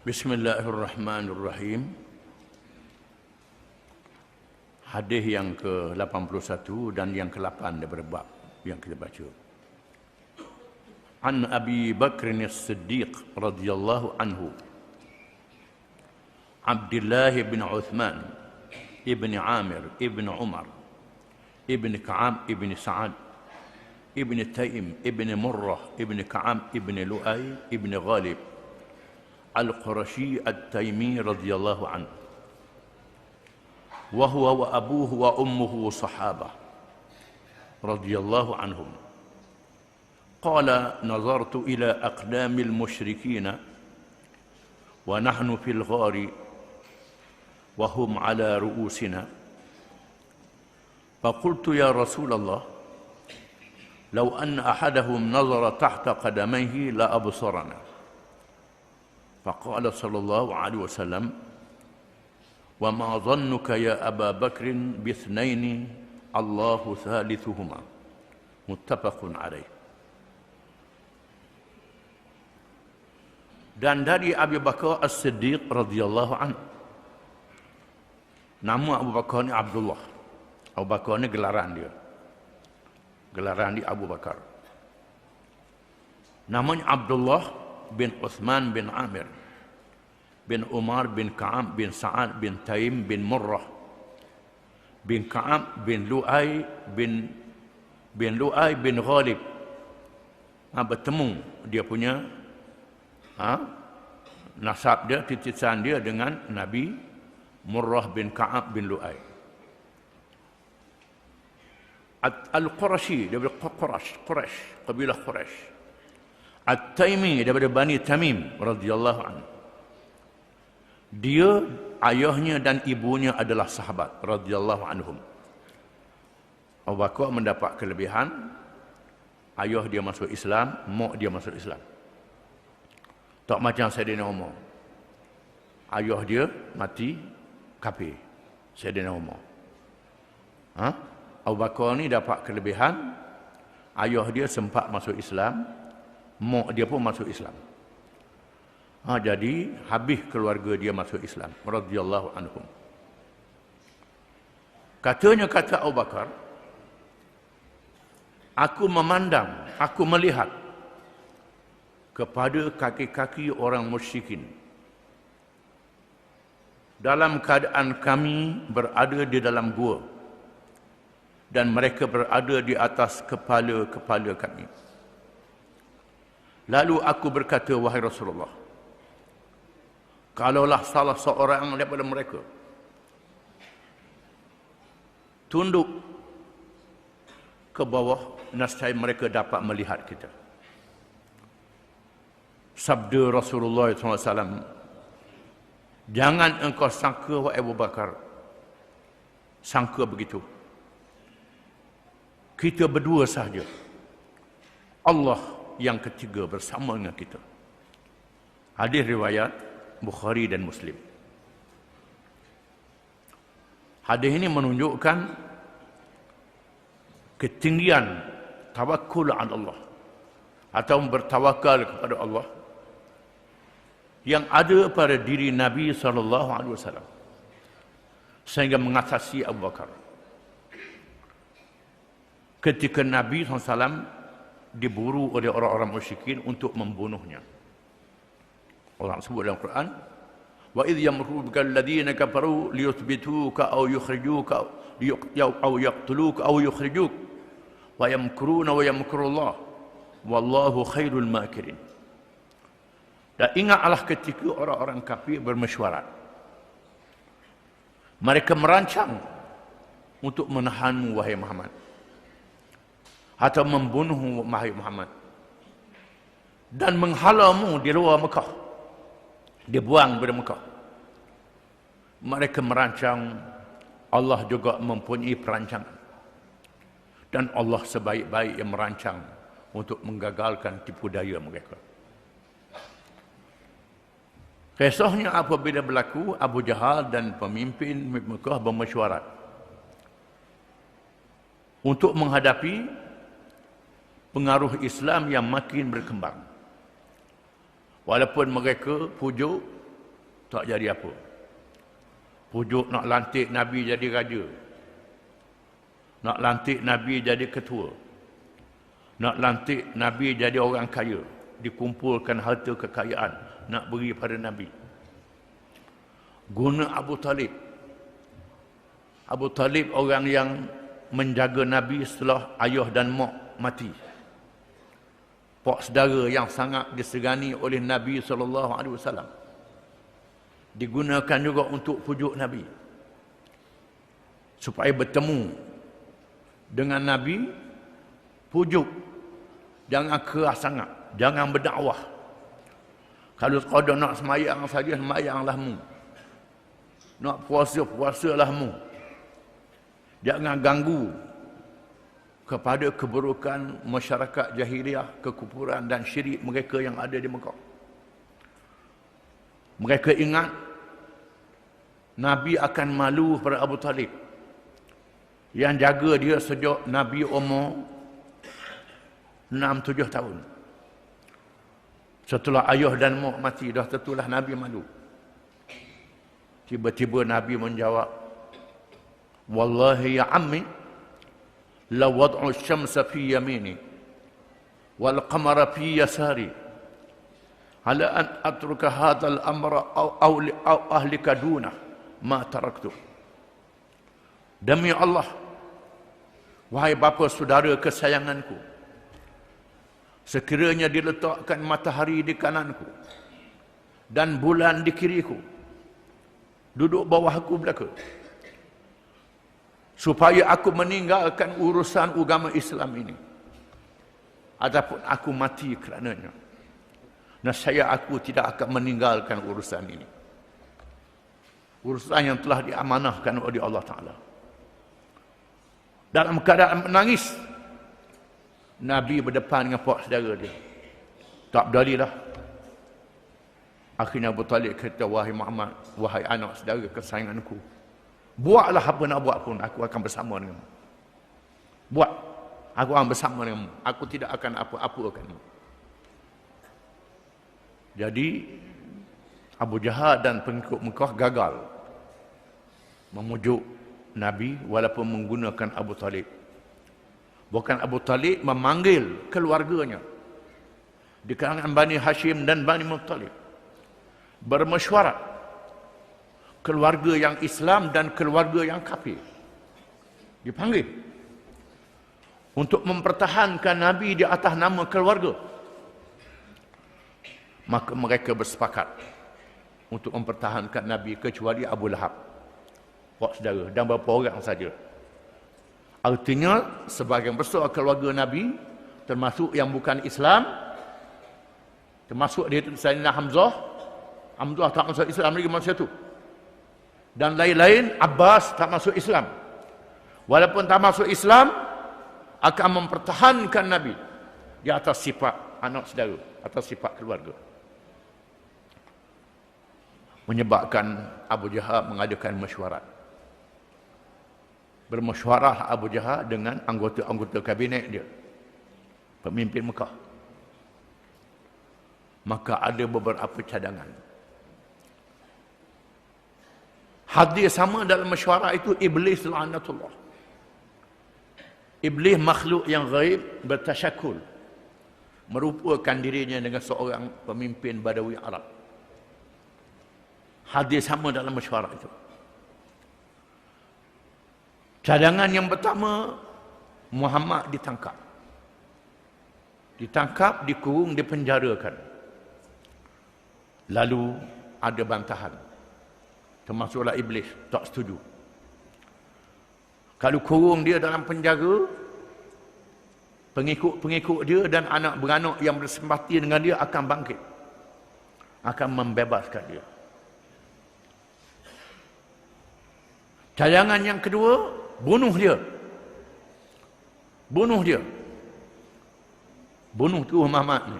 Bismillahirrahmanirrahim. Hadis yang ke-81 dan yang ke-8 daripada bab yang kita baca. An Abi Bakr As-Siddiq radhiyallahu anhu, Abdullah bin Uthman ibn Amir ibn Umar ibn Ka'ab ibn Sa'ad ibn Taim ibn Murrah ibn Ka'ab ibn Lu'ay ibn Ghalib Al-Qurashi At-Taimi radhiyallahu anhu, wa huwa wa abuhu wa ummuhu sahabah radhiyallahu anhum. Qala nazartu ila aqdamil musyrikina wa nahnu fil ghari wa hum ala ru'usina. Faqultu ya Rasulullah, law anna ahadahum nazara tahta qadamayhi la absarana. Faqala sallallahu alaihi wasallam, wa ma dhannuka ya Aba Bakrin bithnaini Allahu thalithuhuma. Muttafaqun alaih. Dan dari Abu Bakar As-Siddiq radhiyallahu anhu. Nama Abu Bakar ni Abdullah. Abu Bakar ni gelaran dia. Gelaran dia Abu Bakar. Namanya Abdullah bin Uthman bin Amir bin Umar bin Ka'ab bin Sa'ad bin Taim bin Murrah bin Ka'ab bin Lu'ay bin Ghalib. Bertemu dia punya nasab dia, titisan dia dengan Nabi Murrah bin Ka'ab bin Lu'ay. Al-Qurashi daripada Quraisy, kabilah Quraisy. At-Taimi daripada Bani Tamim radhiyallahu anhu. Dia, ayahnya dan ibunya adalah sahabat radhiyallahu anhum. Abu Bakar mendapat kelebihan, ayah dia masuk Islam, mak dia masuk Islam. Tak macam Sayyidina Umar. Ayah dia mati kafir. Sayyidina Umar. Abu Bakar ni dapat kelebihan, ayah dia sempat masuk Islam, mak dia pun masuk Islam. Jadi habis keluarga dia masuk Islam radhiyallahu anhum. Kata Abu Bakar, aku memandang, aku melihat kepada kaki-kaki orang musyrikin dalam keadaan kami berada di dalam gua dan mereka berada di atas kepala-kepala kami. Lalu aku berkata, wahai Rasulullah, kalaulah salah seorang daripada mereka tunduk ke bawah, nescaya mereka dapat melihat kita. Sabda Rasulullah SAW, jangan engkau sangka, wahai Abu Bakar, sangka begitu. Kita berdua sahaja. Allah yang ketiga bersama dengan kita. Hadis riwayat Bukhari dan Muslim. Hadis ini menunjukkan ketinggian tawakul ala Allah atau bertawakal kepada Allah yang ada pada diri Nabi SAW sehingga mengatasi Abu Bakar. Ketika Nabi SAW diburu oleh orang-orang musyrikin untuk membunuhnya. Allah sebut dalam Quran, wa idh yamkuru bikal ladzina kafaru liyuthbituka aw yukhrijuka aw yaqtuluka aw yukhrijuk wa yamkuruna wa yamkurullah wallahu khairul makirin. Dan ingatlah ketika orang-orang kafir bermesyuarat. Mereka merancang untuk menahanmu, wahai Muhammad, atau membunuhmu, wahai Muhammad, dan menghalamu di luar Mekah. Dibuang dari Mekah. Mereka merancang, Allah juga mempunyai perancangan. Dan Allah sebaik-baik yang merancang untuk menggagalkan tipu daya mereka. Kisahnya apabila berlaku, Abu Jahal dan pemimpin Mekah bermesyuarat untuk menghadapi pengaruh Islam yang makin berkembang. Walaupun mereka pujuk Tak jadi apa. Pujuk nak lantik Nabi jadi raja. Nak lantik Nabi jadi ketua. Nak lantik Nabi jadi orang kaya. Dikumpulkan harta kekayaan. Nak beri pada Nabi. Guna Abu Talib. Abu Talib orang yang menjaga Nabi setelah ayah dan mak mati. Pak saudara yang sangat disegani oleh Nabi SAW. Digunakan juga untuk pujuk Nabi. Supaya bertemu dengan Nabi, pujuk. Jangan keras sangat. Jangan berdakwah. Kalau sekadar nak semayang saja, semayanglah mu. Nak puasa, puasalah mu. Jangan ganggu kepada keburukan masyarakat jahiliah, kekufuran dan syirik mereka yang ada di Mekah. Mereka ingat Nabi akan malu pada Abu Talib yang jaga dia sejak Nabi umur 6-7 tahun. Setelah ayah dan mak mati, dah tentulah Nabi malu. Tiba-tiba Nabi menjawab, "Wallahi ya ammi, la wad'u syamsa fi yamini wal qamara fi yasari ala an atruka hadzal amra aw ahlika duna ma taraktu." Demi Allah, wahai bapa saudara kesayanganku, sekiranya diletakkan matahari di kananku dan bulan di kiriku, duduk bawahku belaka, supaya aku meninggalkan urusan agama Islam ini, ataupun aku mati kerananya, nescaya aku tidak akan meninggalkan urusan ini. Urusan yang telah diamanahkan oleh Allah Ta'ala. Dalam keadaan menangis, Nabi berdepan dengan pak saudara dia. Tak berdalilah. Akhirnya Abu Talib kata, "Wahai Muhammad, wahai anak saudara kesayanganku, buatlah apa nak buat pun, aku akan bersama denganmu. Buat, aku akan bersama denganmu. Aku tidak akan apa-apakanmu." Jadi Abu Jahal dan pengikut Mekah gagal memujuk Nabi walaupun menggunakan Abu Talib. Bukan Abu Talib memanggil keluarganya di kalangan Bani Hashim dan Bani Muttalib, bermesyuarat keluarga yang Islam dan keluarga yang kafir dipanggil untuk mempertahankan Nabi di atas nama keluarga. Maka mereka bersepakat untuk mempertahankan Nabi kecuali Abu Lahab, pak saudara, dan beberapa orang saja. Artinya sebahagian besar keluarga Nabi, termasuk yang bukan Islam, termasuk dia Sayyidina Hamzah tak masuk Islam lagi masa itu, dan lain-lain, Abbas tak masuk Islam. Walaupun tak masuk Islam, akan mempertahankan Nabi di atas sifat anak saudara, atas sifat keluarga. Menyebabkan Abu Jahal mengadakan mesyuarat. Bermesyuarah Abu Jahal dengan anggota-anggota kabinet dia, pemimpin Mekah. Maka ada beberapa cadangan. Hadir sama dalam mesyuarat itu Iblis la'natullah. Iblis makhluk yang ghaib, bertasyakul, merupakan dirinya dengan seorang pemimpin Badawi Arab. Hadir sama dalam mesyuarat itu. Cadangan yang pertama, Muhammad ditangkap. Ditangkap, dikurung, dipenjarakan. Lalu ada bantahan. Termasuklah Iblis, tak setuju. Kalau kurung dia dalam penjara, pengikut-pengikut dia dan anak beranak yang bersempati dengan dia akan bangkit. Akan membebaskan dia. Cadangan yang kedua, bunuh dia. Bunuh dia. Bunuh tu Muhammad ni.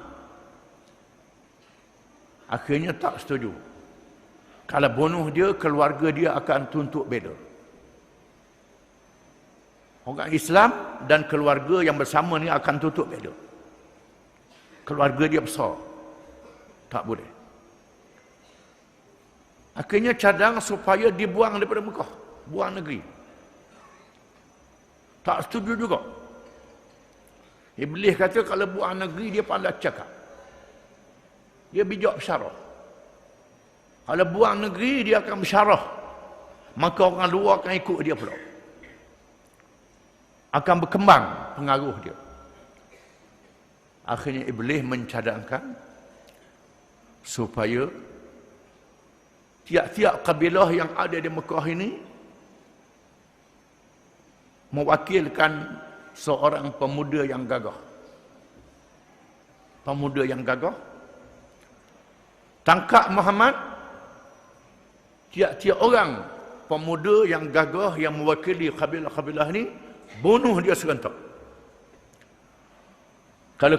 Akhirnya tak setuju. Kalau bunuh dia, keluarga dia akan tuntut bela. Orang Islam dan keluarga yang bersama ni akan tuntut bela. Keluarga dia besar. Tak boleh. Akhirnya cadang supaya dibuang daripada Mekah, buang negeri. Tak setuju juga. Iblis kata kalau buang negeri dia pandai cakap. Dia bijak bersyarah. Kalau buang negeri dia akan bersyarah. Maka orang luar akan ikut dia pula. Akan berkembang pengaruh dia. Akhirnya Iblis mencadangkan supaya tiap-tiap kabilah yang ada di Mekah ini mewakilkan seorang pemuda yang gagah. Pemuda yang gagah. Tangkap Muhammad, tiap-tiap orang pemuda yang gagah yang mewakili kabilah-kabilah ini, bunuh dia serentak. Kalau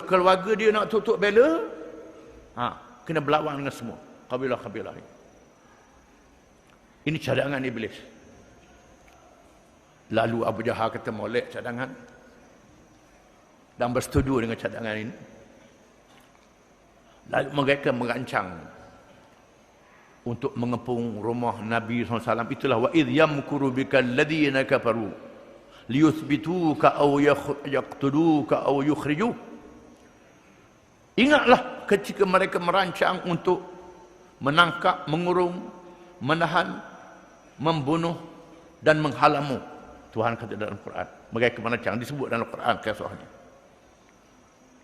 keluarga dia nak tutup bela, kena berlawan dengan semua kabilah-kabilah ini. Ini cadangan Iblis. Lalu Abu Jahal kata molek cadangan dan bersetuju dengan cadangan ini. Lalu mereka merancang untuk mengepung rumah Nabi SAW. Itulah wa idh yamkuru bika alladhina kafaru liyuthbituka aw yaqtuluka aw yukhrijuk. Ingatlah ketika mereka merancang untuk menangkap, mengurung, menahan, membunuh dan menghalammu. Tuhan kata dalam Quran. Mereka merancang, disebut dalam Quran kisahnya.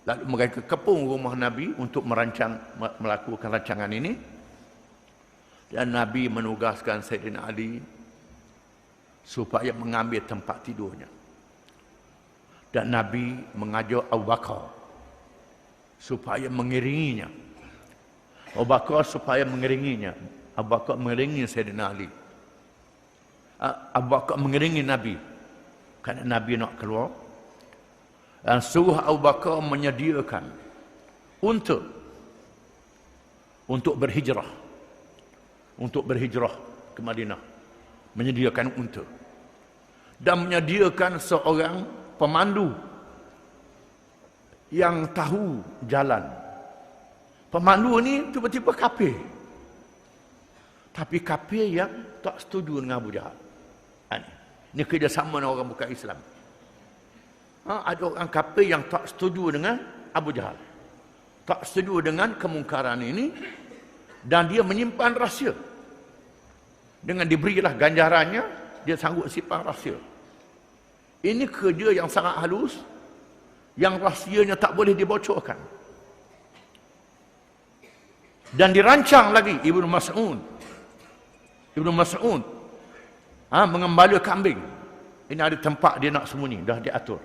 Lalu mereka kepung rumah Nabi untuk merancang, melakukan rancangan ini. Dan Nabi menugaskan Sayyidina Ali supaya mengambil tempat tidurnya. Dan Nabi mengajak Abu Bakar supaya mengiringinya. Abu Bakar supaya mengiringinya. Abu Bakar mengiringi Sayyidina Ali. Abu Bakar mengiringi Nabi. Kerana Nabi nak keluar. Dan suruh Abu Bakar menyediakan untuk berhijrah. Untuk berhijrah ke Madinah. Menyediakan untuk. Dan menyediakan seorang pemandu yang tahu jalan. Pemandu ni tiba-tiba kafir. Tapi kafir yang tak setuju dengan Abu Jahal. Ini kerjasama dengan orang bukan Islam. Ada orang kafir yang tak setuju dengan Abu Jahal. Tak setuju dengan kemungkaran ini. Dan dia menyimpan rahsia. Dengan diberilah ganjarannya, dia sanggup simpan rahsia. Ini kerja yang sangat halus. Yang rahsianya tak boleh dibocorkan. Dan dirancang lagi Ibnu Mas'ud. Mengembala kambing. Ini ada tempat dia nak sembunyi, dah diatur.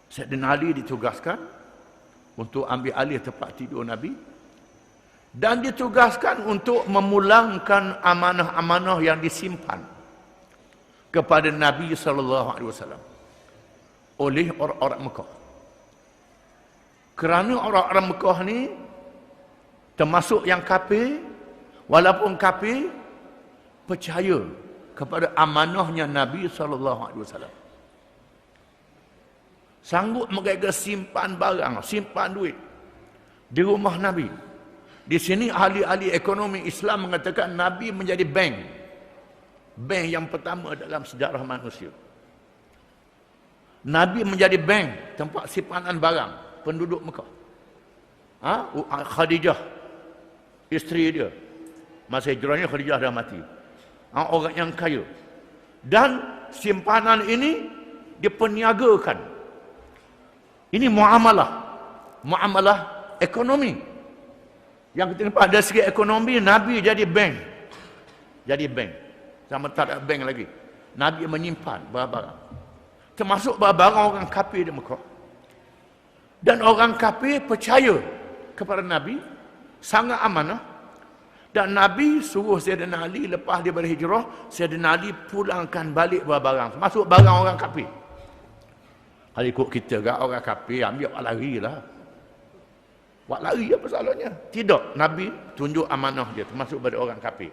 Sayyidina Ali ditugaskan untuk ambil alih tempat tidur Nabi. Dan ditugaskan untuk memulangkan amanah-amanah yang disimpan kepada Nabi SAW oleh orang-orang Mekah. Kerana orang-orang Mekah ni termasuk yang kafir, walaupun kafir, percaya kepada amanahnya Nabi SAW. Sanggup mereka simpan barang, simpan duit di rumah Nabi. Di sini ahli-ahli ekonomi Islam mengatakan Nabi menjadi bank. Bank yang pertama dalam sejarah manusia. Nabi menjadi bank, tempat simpanan barang penduduk Mekah. Khadijah, isteri dia. Masa hijrahnya Khadijah dah mati. Orang yang kaya. Dan simpanan ini diperniagakan. Ini muamalah ekonomi. Yang kita nampak dari segi ekonomi, Nabi jadi bank. Jadi bank. Sama tak ada bank lagi. Nabi menyimpan barang-barang. Termasuk barang-barang orang kafir di Mekah. Dan orang kafir percaya kepada Nabi. Sangat amanah. Dan Nabi suruh Sayyidina Ali lepas dia berhijrah, Sayyidina Ali pulangkan balik barang-barang. Termasuk barang orang kafir. Kalau ikut kita, orang kafir ambil lari lah. Buat lari apa salahnya? Tidak. Nabi tunjuk amanah dia. Termasuk pada orang kafir.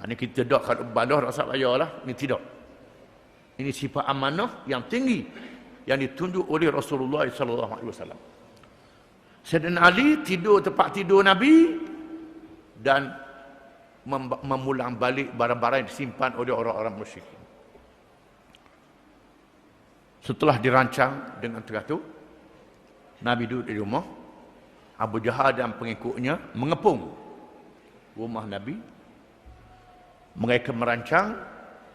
Ini kita tak kalau balah rasa payah lah. Ini tidak. Ini sifat amanah yang tinggi. Yang ditunjuk oleh Rasulullah SAW. Sayyidina Ali tidur tempat tidur Nabi. Dan memulang balik barang-barang yang disimpan oleh orang-orang musyrikin. Setelah dirancang dengan teratur, Nabi duduk di rumah, Abu Jahal dan pengikutnya mengepung rumah Nabi. Mereka merancang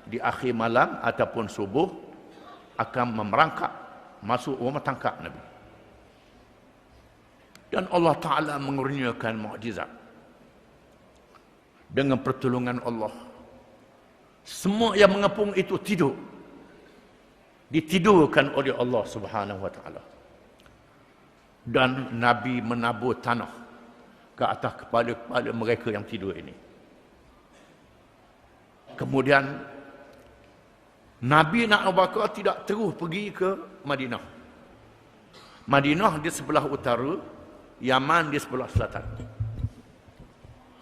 di akhir malam ataupun subuh akan memerangkap masuk rumah tangkap Nabi. Dan Allah Ta'ala mengurniakan mukjizat. Dengan pertolongan Allah, semua yang mengepung itu tidur. Ditidurkan oleh Allah Subhanahu wa Ta'ala. Dan Nabi menabur tanah ke atas kepala-kepala mereka yang tidur ini. Kemudian Nabi nak Abu Bakar tidak terus pergi ke Madinah. Madinah di sebelah utara, Yaman di sebelah selatan.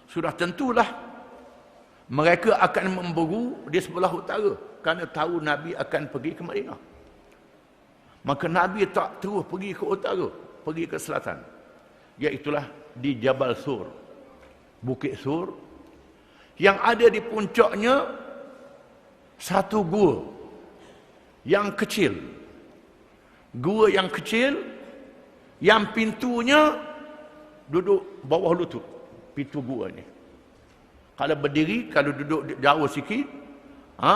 Sudah tentulah mereka akan memburu di sebelah utara kerana tahu Nabi akan pergi ke Madinah. Maka Nabi tak terus pergi ke utara, pergi ke selatan. Iaitulah di Jabal Sur, Bukit Sur, yang ada di puncaknya satu gua yang kecil. Gua yang kecil yang pintunya duduk bawah lutut. Pintu gua ni. Kalau berdiri, kalau duduk jauh sikit,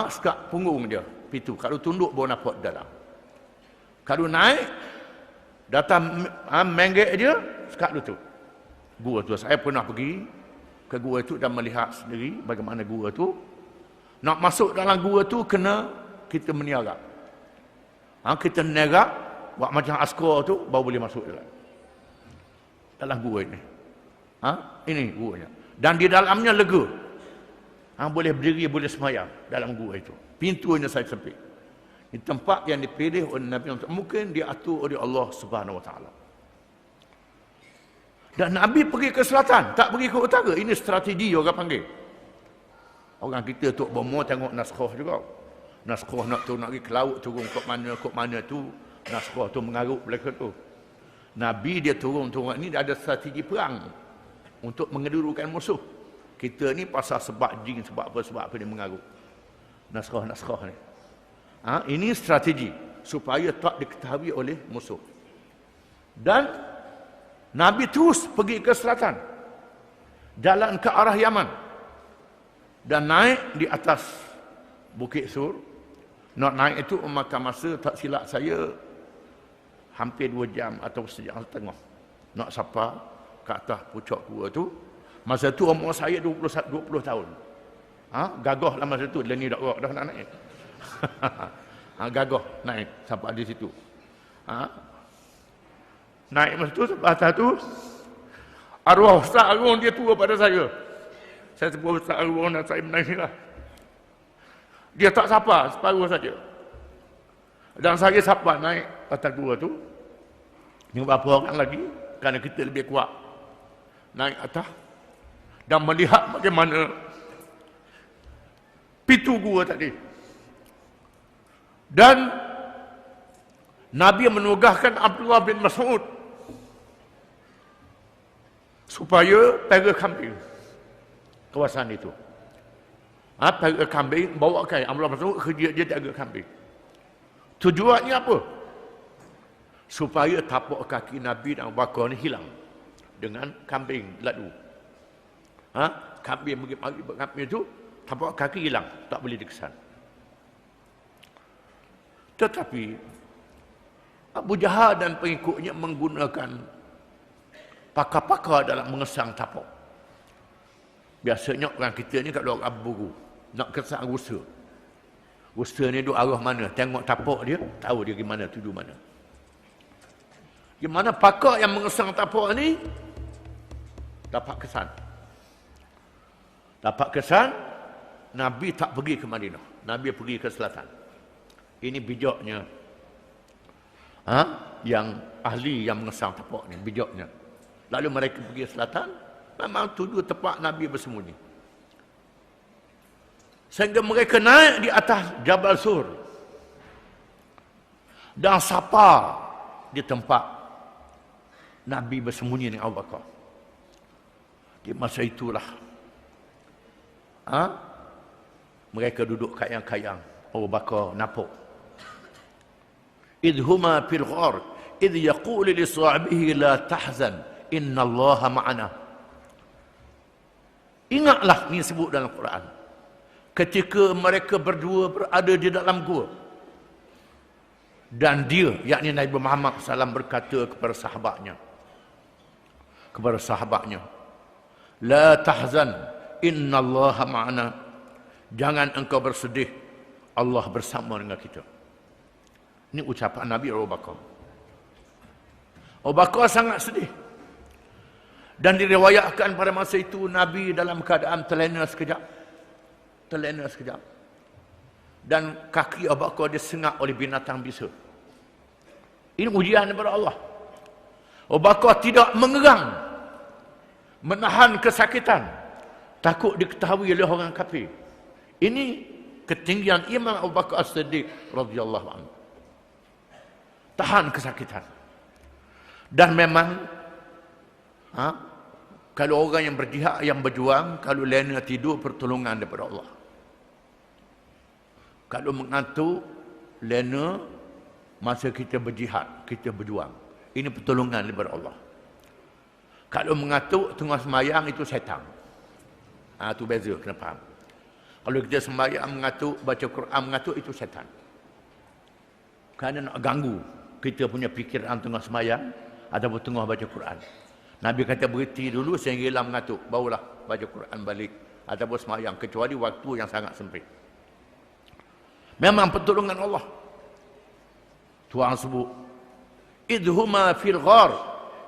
sekat punggung dia, pintu. Kalau tunduk baru nampak dalam. Kalau naik, datang menggek dia, sekat lutut. Gua tu, saya pernah pergi ke gua itu dan melihat sendiri bagaimana gua tu. Nak masuk dalam gua tu, kena kita meniaga. Kita meniaga, buat macam askar tu, baru boleh masuk dalam gua ini. Ini guanya. Dan di dalamnya lega. Boleh berdiri, boleh semayang dalam gua itu. Pintunya saya sempit. Ini tempat yang dipilih oleh Nabi untuk mungkin diatur oleh Allah Subhanahu wa Ta'ala. Dan Nabi pergi ke selatan, tak pergi ke utara. Ini strategi orang panggil. Orang kita tok bomo tengok naskah juga. Naskah nak pergi ke laut, turun ke mana tu, naskah tu mengarut belakang tu. Nabi dia turun ni ada strategi perang untuk mengedudukan musuh. Kita ni pasal sebab jin, sebab apa dia mengarut. Naskah ni. Ini strategi supaya tak diketahui oleh musuh. Dan Nabi terus pergi ke selatan. Jalan ke arah Yaman. Dan naik di atas Bukit Sur. Nak naik itu memakan masa, tak silap saya, hampir 2 jam atau sejam setengah. Nak sampai ke atas puncak gua tu. Masa tu umur saya 20 tahun. Gagah lah masa tu. Ni dah nak naik. Gagah naik sampai di situ. Naik masa tu, sampai atas tu, arwah Ustaz Arun dia tua pada saya. Saya sebut Ustaz Arun dan saya menangislah. Dia tak sapa, separuh saja. Dan saya sapa naik atas gua tu. Ni beberapa orang lagi, kerana kita lebih kuat. Naik atas dan melihat bagaimana pintu gua tadi. Dan Nabi menugaskan Abdullah bin Mas'ud supaya pera kambing kawasan itu. Pera kambing bawa kai Abdullah bin Mas'ud kerja dia jaga kambing. Tujuannya apa? Supaya tapak kaki Nabi dan Abu Bakar ni hilang dengan kambing ladu. Kambing itu tapak kaki hilang, tak boleh dikesan. Tetapi Abu Jahal dan pengikutnya menggunakan pakar-pakar dalam mengesang tapak. Biasanya orang kita ni kalau orang buru nak kesang rusa. Rusa ni duduk arah mana, tengok tapak dia, tahu dia gimana, tuju mana. Gimana pakar yang mengesang tapak ni dapat kesan. Dapat kesan, Nabi tak pergi ke Madinah. Nabi pergi ke selatan. Ini bijaknya. Yang ahli yang mengesang tapak ni, bijaknya. Lalu mereka pergi ke selatan, memang tuju tempat Nabi bersembunyi. Sehingga mereka naik di atas Jabal Sur. Dan sapa di tempat Nabi bersembunyi dengan Abu Bakar. Di masa itulah Mereka duduk kayang-kayang. Abu Bakar napuk. Idhuma fil ghar idh yaqulu li sahibihi la tahzan innallaha ma'ana. Ingatlah, ni sebut dalam Quran, ketika mereka berdua berada di dalam gua dan dia, yakni Nabi Muhammad SAW, berkata kepada sahabatnya, la tahzan innallaha ma'ana, jangan engkau bersedih, Allah bersama dengan kita. Ini ucapan Nabi Abu Bakar. Abu Bakar sangat sedih. Dan diriwayatkan pada masa itu Nabi dalam keadaan terlena sekejap. Dan kaki Abu Bakar disengat oleh binatang bisa. Ini ujian daripada Allah. Abu Bakar tidak mengerang, menahan kesakitan, takut diketahui oleh orang kafir. Ini ketinggian iman Abu Bakar As-Siddiq radhiyallahu anhu. Tahan kesakitan. Dan memang kalau orang yang berjihad, yang berjuang, kalau lena tidur, pertolongan daripada Allah. Kalau mengantuk, lena masa kita berjihad, kita berjuang, ini pertolongan daripada Allah. Kalau mengantuk tengah sembahyang, itu syaitan. Itu beza, kena faham. Kalau kita sembahyang mengantuk, baca Quran mengantuk, itu syaitan. Kerana nak ganggu kita punya fikiran tengah sembahyang ataupun tengah baca Quran. Nabi kata berhenti dulu sehingga mengantuk, barulah baca Quran balik ataupun sembahyang, kecuali waktu yang sangat sempit. Memang pertolongan Allah. Tuhan sebut, idhuma fil ghar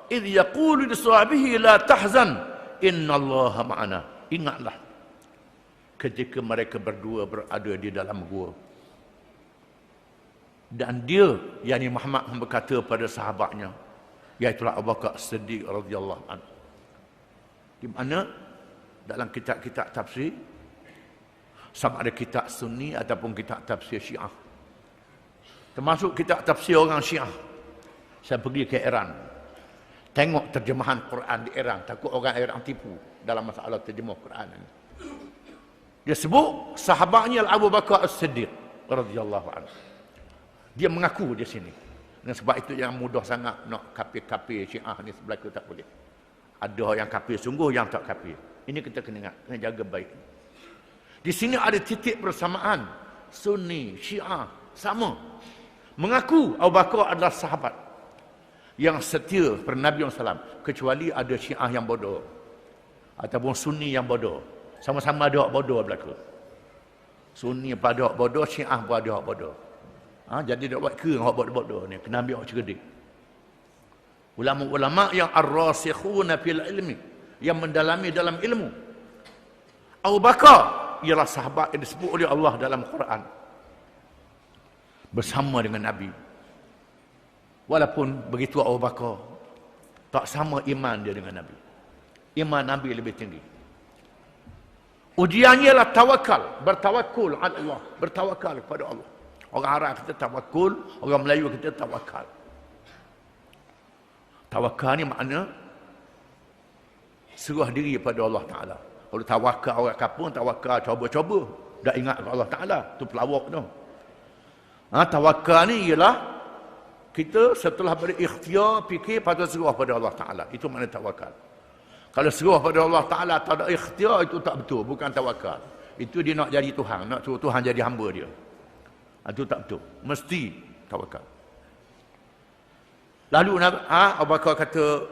idh yaqulu li sahibihi la tahzan innallaha ma'ana. Ingatlah ketika mereka berdua berada di dalam gua dan dia, yakni Muhammad, berkata pada sahabatnya, iaitu Abu Bakar As-Siddiq radhiyallahu anhu. Di mana dalam kitab-kitab tafsir, sama ada kitab Sunni ataupun kitab tafsir Syiah, termasuk kitab tafsir orang Syiah. Saya pergi ke Iran, tengok terjemahan Quran di Iran, takut orang Iran tipu dalam masalah terjemah Quran ini. Dia sebut sahabatnya Abu Bakar As-Siddiq radhiyallahu anhu. Dia mengaku di sini. Dan sebab itu yang mudah sangat nak kafir-kafir Syiah ni berlaku, tak boleh. Ada yang kafir sungguh, yang tak kafir. Ini kita kena ingat, kena jaga baik. Di sini ada titik bersamaan. Sunni, Syiah, sama. Mengaku Abu Bakar adalah sahabat yang setia kepada Nabi SAW. Kecuali ada Syiah yang bodoh. Ataupun Sunni yang bodoh. Sama-sama ada bodoh berlaku. Sunni pada bodoh, Syiah pada bodoh. Jadi dia buat ke orang buat bodoh ni, kena ambil orang cerdik. Ulama-ulama yang ar-rasikhuna fil ilmi, yang mendalami dalam ilmu. Abu Bakar ialah sahabat yang disebut oleh Allah dalam Quran bersama dengan Nabi. Walaupun begitu Abu Bakar tak sama iman dia dengan Nabi. Iman Nabi lebih tinggi. Ujiannya ialah tawakal, bertawakul ala Allah, bertawakal kepada Allah. Orang Arab kita tawakul, orang Melayu kita tawakal. Tawakal ni makna serah diri pada Allah Ta'ala. Kalau tawakal orang kapung, tawakal cuba-cuba, dah ingat Allah Ta'ala, tu pelawak tu. Tawakal ni ialah kita setelah berikhtiar, fikir, patut serah pada Allah Ta'ala. Itu makna tawakal. Kalau serah pada Allah Ta'ala tak ada ikhtiar, itu tak betul, bukan tawakal. Itu dia nak jadi Tuhan, nak suruh Tuhan jadi hamba dia. Itu tak betul. Mesti tawakal. Lalu Abu Bakar kata,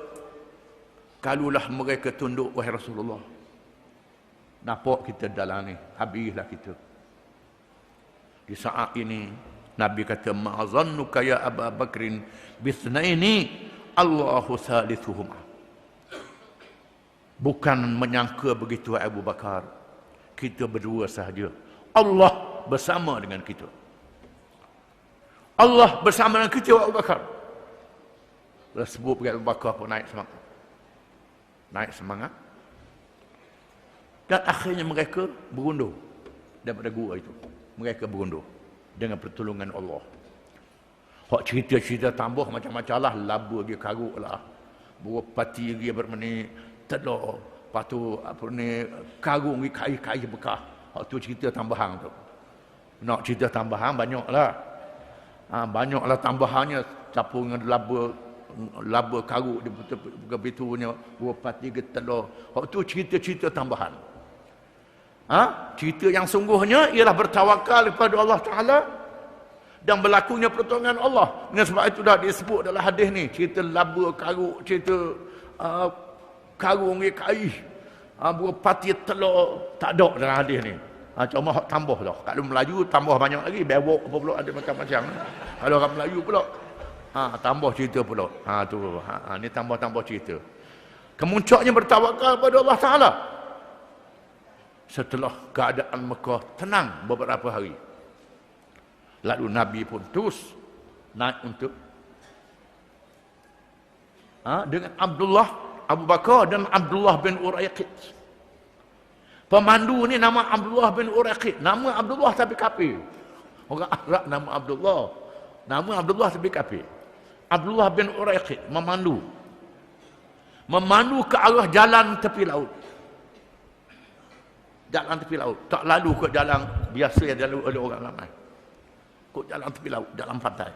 kalulah mereka tunduk, wahai Rasulullah, nampak kita dalam ni, habislah kita. Di saat ini Nabi kata, ma'azannuka ya Abu Bakrin bisnaini Allahu thalithuhuma. Bukan menyangka begitu Abu Bakar, kita berdua sahaja, Allah bersama dengan kita. Allah bersama dengan kita, Abu Bakar. Dia sebut Abu Bakar pun naik semangat. Naik semangat. Dan akhirnya mereka berundur daripada gua itu. Mereka berundur dengan pertolongan Allah. Hak cerita-cerita tambah macam-macam lah. Laba dia karuk lah. Buah pati dia bermeni. Tak ada. Lepas tu apa ni, karung kain bekas. Hak tu cerita tambahan tu. Nak cerita tambahan banyaklah. Banyaklah tambahannya, campur dengan laba karung di begitunya, buat tiga telur. Hak tu cerita-cerita tambahan. Cerita yang sungguhnya ialah bertawakal kepada Allah Taala dan berlakunya pertolongan Allah. Dengan sebab itu dah disebut dalam hadis ni, cerita laba karung, cerita karung kain, pati telur, tak ada dalam hadis ni. Cuma hak tambah dah. Kalau Melayu tambah banyak lagi, bewok apa pula ada macam-macam. Kalau orang Melayu pula tambah cerita pula. Ni tambah-tambah cerita. Kemuncaknya bertawakal pada Allah Taala. Setelah keadaan Mekah tenang beberapa hari, lalu Nabi pun terus naik untuk dengan Abu Bakar dan Abdullah bin Uraiqid. Pemandu ni nama Abdullah bin Uraiqid. Nama Abdullah tapi kafir. Orang Arab nama Abdullah. Nama Abdullah tapi kafir. Abdullah bin Uraiqid memandu. Memandu ke arah jalan tepi laut. Jalan tepi laut. Tak lalu ke jalan biasa yang dilalui oleh orang ramai. Ke jalan tepi laut, jalan pantai.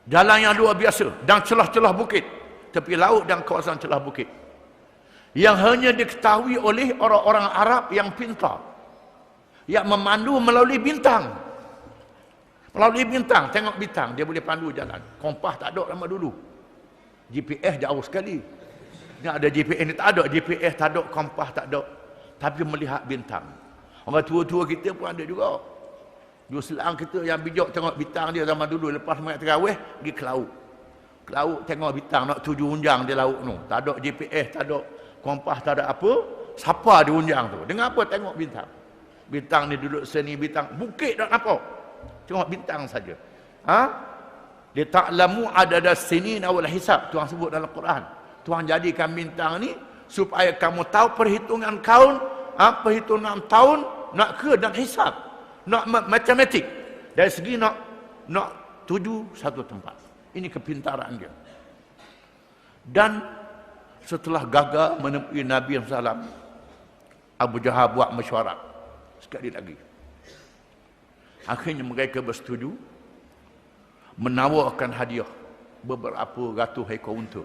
Jalan yang luar biasa dan celah-celah bukit. Tepi laut dan kawasan celah bukit. Yang hanya diketahui oleh orang-orang Arab yang pintar. Yang memandu melalui bintang. Melalui bintang, tengok bintang, dia boleh pandu jalan. Kompas tak ada lama dulu. GPS jauh sekali. Ni ada GPS ni tak ada, GPS tak ada, kompas tak ada. Tapi melihat bintang. Orang tua-tua kita pun ada juga. Dua selang kita yang bijak tengok bintang dia zaman dulu, lepas mayat terawih pergi ke laut. Ke laut tengok bintang nak tuju unjang di laut tu. Tak ada GPS, tak ada kompas, tak ada apa. Siapa di unjang tu? Dengan apa tengok bintang? Bintang ni duduk sini, bintang bukit tak nampak. Tengok bintang saja. Dia ta'lamu adada sinin awal hisab. Tuhan sebut dalam Quran. Tuhan jadikan bintang ni supaya kamu tahu perhitungan tahun, perhitungan tahun nak ke dan hisab. Nak matematik. Dari segi nak tuju satu tempat. Ini kepintaran dia. Dan setelah gagal menemui Nabi SAW, Abu Jahal buat mesyuarat sekali lagi. Akhirnya mereka bersetuju menawarkan hadiah beberapa ratus ekor unta.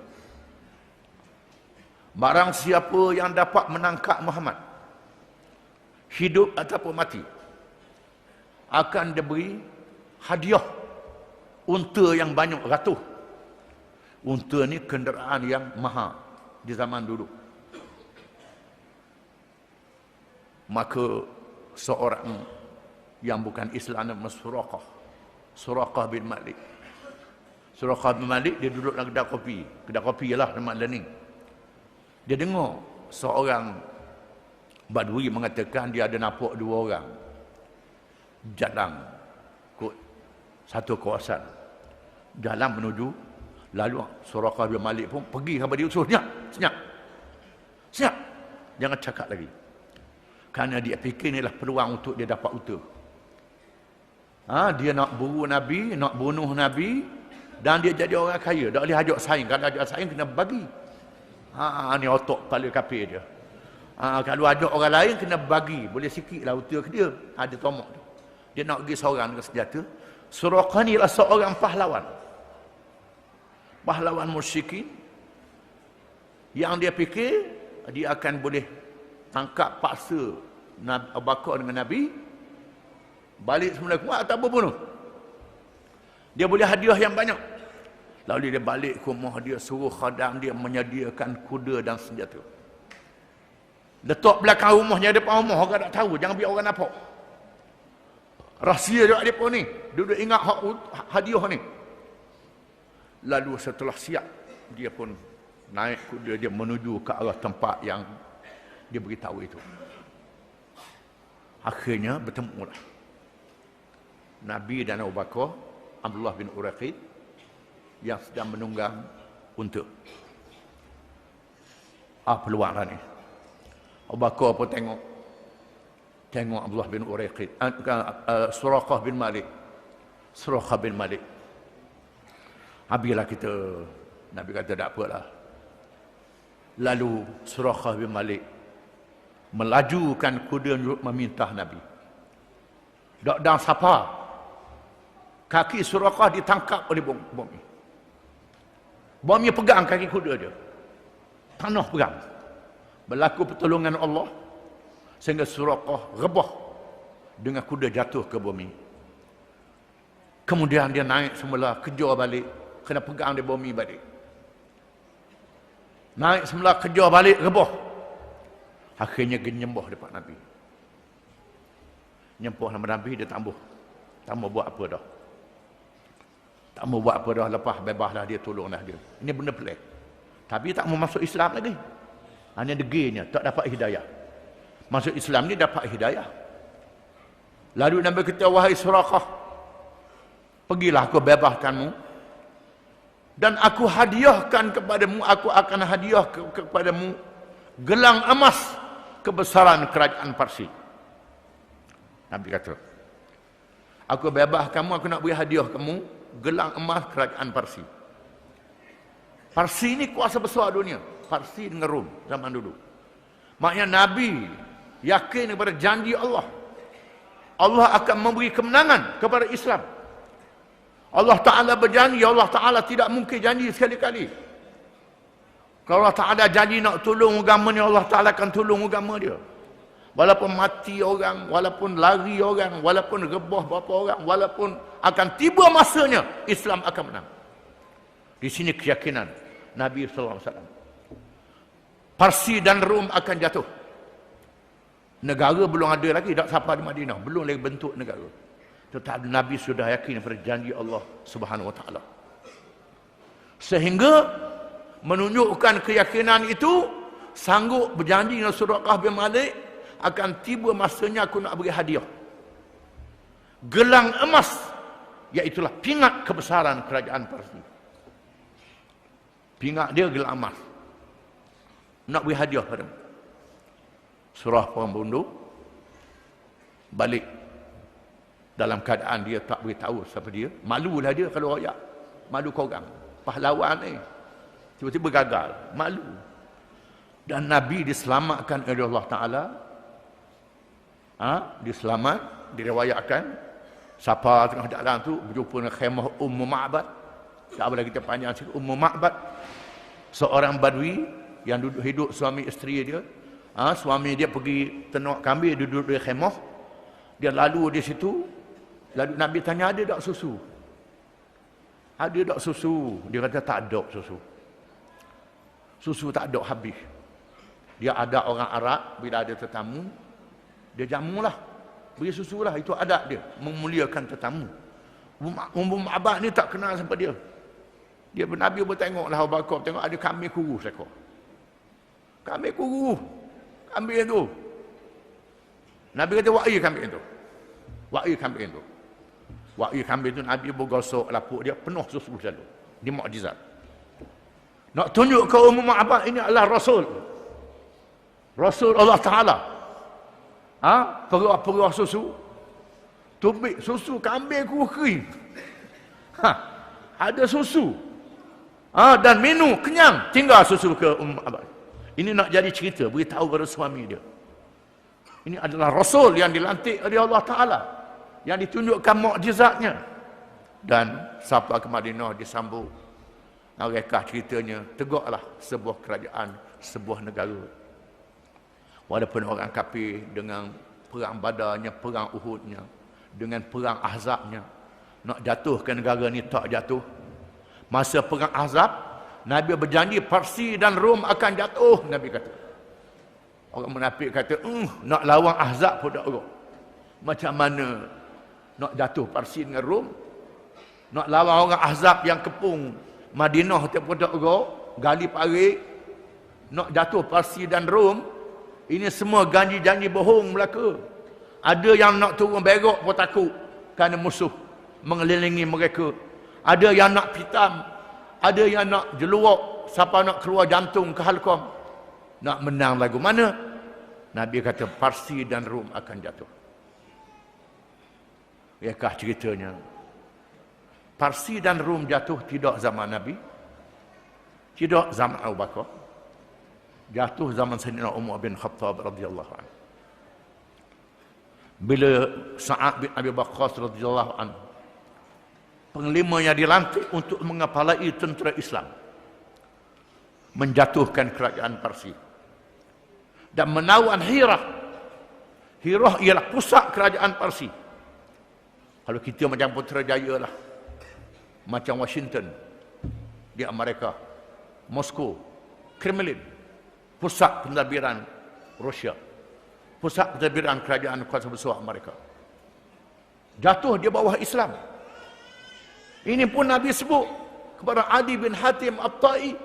Barang siapa yang dapat menangkap Muhammad, hidup ataupun mati, akan diberi hadiah unta yang banyak ratus. Unta ni kenderaan yang mahal di zaman dulu. Maka seorang yang bukan Islam nama Suraqah bin Malik. Suraqah bin Malik dia duduk dalam kedai kopi. Kedai kopi ialah tempat learning. Dia dengar seorang Badui mengatakan dia ada nampak dua orang jalan ke satu kawasan. Jalan menuju, lalu Suraqah bin Malik pun pergi kepada dia, suruh senyap. Jangan cakap lagi. Kerana dia fikir inilah peluang untuk dia dapat unta. Dia nak buru Nabi, nak bunuh Nabi, dan dia jadi orang kaya. Tak boleh ajak saing. Kalau ajak saing kena bagi. Ni otak kepala kafir dia. Kalau ajak orang lain kena bagi. Boleh sikit lah unta ke dia. Ada tomok tu. Dia nak pergi seorang dengan senjata. Suraqah ni adalah seorang pahlawan. Pahlawan musyrikin. Yang dia fikir dia akan boleh tangkap paksa Abu Bakar dengan Nabi, balik semula kuat atau berbunuh. Dia boleh hadiah yang banyak. Lalu dia balik ke rumah dia, suruh khadam dia menyediakan kuda dan senjata. Letak belakang rumahnya, depan rumah, orang tak tahu, jangan biar orang nampak. Rahsia juga mereka ni, duduk ingat hadiah ni. Lalu setelah siap, dia pun naik kuda dia menuju ke arah tempat yang dia beritahu itu. Akhirnya bertemulah Nabi dan Abu Bakar, Abdullah bin Uraiqid yang sedang menunggang unta. Peluang lah ni. Abu Bakar pun tengok Abdullah bin Uraiqid, Suraqah bin Malik. Habislah kita. Nabi kata tak apalah. Lalu Suraqah bin Malik melajukan kuda untuk meminta Nabi. Dak dan siapa? Kaki Suraqah ditangkap oleh bumi. Bumi pegang kaki kuda dia. Tanah pegang. Berlaku pertolongan Allah sehingga Suraqah rebah dengan kuda jatuh ke bumi. Kemudian dia naik semula, kejar balik, kena pegang di bumi balik. Naik semula, kejar balik, rebah. Akhirnya dia nyembah depan Nabi. Nyembah nama Nabi, dia tak mau buat apa dah. Tak mau buat apa dah, lepas bebaslah dia, tolonglah dia. Ini benda pelik. Tapi tak mau masuk Islam lagi. Hanya deginya, tak dapat hidayah. Masuk Islam ni dapat hidayah. Lalu Nabi kata, wahai Suraqah, pergilah aku bebaskanmu. Dan aku hadiahkan kepadamu, aku akan hadiah kepadamu gelang emas kebesaran kerajaan Parsi. Nabi kata, aku bebas kamu, aku nak beri hadiah kamu gelang emas kerajaan Parsi. Parsi ini kuasa besar dunia. Parsi dengan Rom zaman dulu. Maknanya Nabi yakin kepada janji Allah. Allah akan memberi kemenangan kepada Islam. Allah Ta'ala berjanji, Allah Ta'ala tidak mungkin janji sekali-kali. Kalau Allah Ta'ala janji nak tolong agama ni, Allah Ta'ala akan tolong agama dia. Walaupun mati orang, walaupun lari orang, walaupun rebah berapa orang, walaupun akan tiba masanya, Islam akan menang. Di sini keyakinan Nabi SAW. Parsi dan Rom akan jatuh. Negara belum ada lagi, tak sampai di Madinah, belum lagi bentuk negara. Tetapi Nabi sudah yakin pada janji Allah Subhanahu Wa Taala. Sehingga menunjukkan keyakinan itu, sanggup berjanji dengan Suraqah bin Malik, akan tiba masanya aku nak beri hadiah gelang emas, iaitulah pingat kebesaran kerajaan Parsi. Pingat dia gelang emas, nak beri hadiah padamu. Surah pembunuh balik dalam keadaan dia tak beritahu siapa dia. Malulah dia kalau rakyat. Malu korang. Pahlawan ni. Tiba-tiba gagal. Malu. Dan Nabi diselamatkan oleh Allah Ta'ala. Diselamat. Diriwayatkan. Siapa tengah jalan tu berjumpa dengan khemah Ummu Ma'bad. Tak boleh kita panjang sikit. Ummu Ma'bad. Seorang badui yang duduk hidup suami isteri dia. Suami dia pergi tenok kambing, duduk di khemah. Dia lalu di situ. Lalu Nabi tanya, ada tak susu? Ada tak susu? Dia kata tak ada susu. Susu tak ada, habis. Dia ada orang Arab, bila ada tetamu, dia jamulah. Beri susu lah, itu adat dia. Memuliakan tetamu. Ummu Ma'bad ni tak kenal sampai dia. Dia Nabi bertengoklah Abu Bakar, tengok ada kambing kurus seekor. Kambing kurus. Kambing tu. Nabi kata, wahai kambing tu. Wahai kambing tu. Wahai kambing tu, Nabi bergosok lapuk dia, penuh susu selalu. Ini mukjizat. Nak tunjuk ke Ummu Ma'bad, ini adalah Rasul. Rasul Allah Ta'ala. Perah susu. Tubik susu kambing kurus kering. Ada susu. Dan minum, kenyang. Tinggal susu ke Ummu Ma'bad. Ini nak jadi cerita, beritahu kepada suami dia. Ini adalah Rasul yang dilantik oleh Allah Ta'ala. Yang ditunjukkan mukjizatnya. Dan sampai ke Madinah disambung. Rekah ceritanya, tegaklah sebuah kerajaan, sebuah negara. Walaupun orang kafir dengan perang Badarnya, perang Uhudnya, dengan perang Ahzabnya, nak jatuhkan negara ni tak jatuh. Masa perang Ahzab, Nabi berjanji Parsi dan Rom akan jatuh, Nabi kata. Orang munafik kata, nak lawan Ahzab pun tak ada. Macam mana nak jatuh Parsi dengan Rom? Nak lawan orang Ahzab yang kepung Madinah pun tak ada. Gali parit. Nak jatuh Parsi dan Rom. Ini semua janji-janji bohong belaka. Ada yang nak turun berok pun takut kerana musuh mengelilingi mereka. Ada yang nak pitam. Ada yang nak jeluak. Siapa nak keluar jantung ke halkom. Nak menang lagu mana? Nabi kata Parsi dan Rom akan jatuh. Iakah ceritanya? Parsi dan Rom jatuh tidak zaman Nabi. Tidak zaman Abu Bakar. Jatuh zaman Sayyidina Umar bin Khattab radhiyallahu anhu. Bila Sa'ad bin Abi Waqqas radhiyallahu anhu, panglimanya dilantik untuk mengepalai tentera Islam, menjatuhkan kerajaan Parsi dan menawan Hirah. Hirah ialah pusat kerajaan Parsi. Kalau kita macam Putrajaya lah, macam Washington di Amerika, Moskow, Kremlin, pusat pentadbiran Rusia, pusat pentadbiran kerajaan kuasa besar Amerika. Jatuh di bawah Islam. Ini pun Nabi sebut kepada Adi bin Hatim At-Ta'i.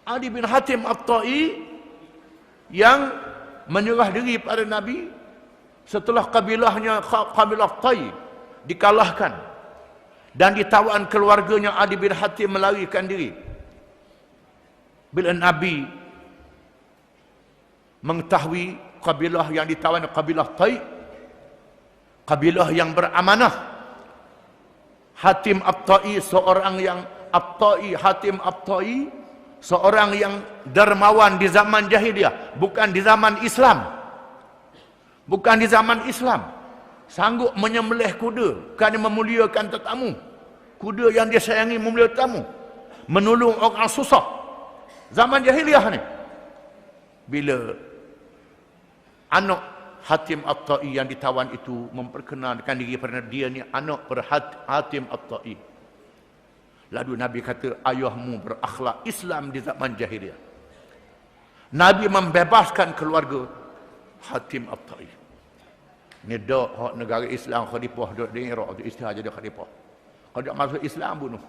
Adi bin Hatim At-Ta'i yang menyerah diri pada Nabi setelah kabilah Tai dikalahkan dan ditawan keluarganya. Adi bin Hatim melarikan diri. Bila Nabi mengetahui kabilah yang ditawan, kabilah Tai, kabilah yang beramanah, Hatim At-Ta'i seorang yang Hatim At-Ta'i seorang yang dermawan di zaman jahiliyah, bukan di zaman Islam. Bukan di zaman Islam. Sanggup menyembelih kuda kerana memuliakan tetamu. Kuda yang dia sayangi memuliakan tetamu. Menolong orang susah. Zaman jahiliyah ni. Bila anak Hatim At-Ta'i yang ditawan itu memperkenalkan diri pada dia ni anak Hatim At-Ta'i. Lalu Nabi kata, ayahmu berakhlak Islam di zaman jahiliyah. Nabi membebaskan keluarga Hatim At-Ta'i. Ni dak hak negara Islam khalifah duk di Iraq, istilah jadi khalifah. Kalau tak masuk Islam bunuh.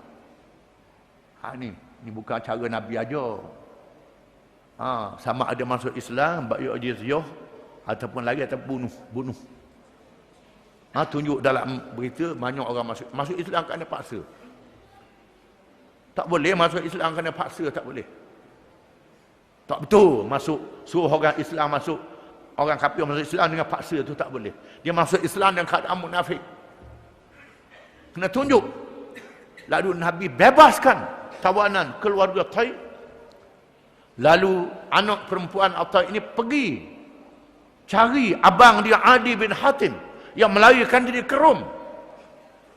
Ni bukan cara Nabi aja. Sama ada masuk Islam, bayar jizyah ataupun lagi atau bunuh. Tunjuk dalam berita banyak orang masuk Islam kerana paksa. Tak boleh masuk Islam kerana paksa, tak boleh. Tak betul suruh orang Islam masuk, orang kafir masuk Islam dengan paksa tu tak boleh. Dia masuk Islam dengan keadaan munafik. Kena tunjuk. Lalu Nabi bebaskan tawanan keluarga Tai. Lalu anak perempuan Tai ini pergi cari abang dia Adi bin Hatim yang melarikan diri ke Rom.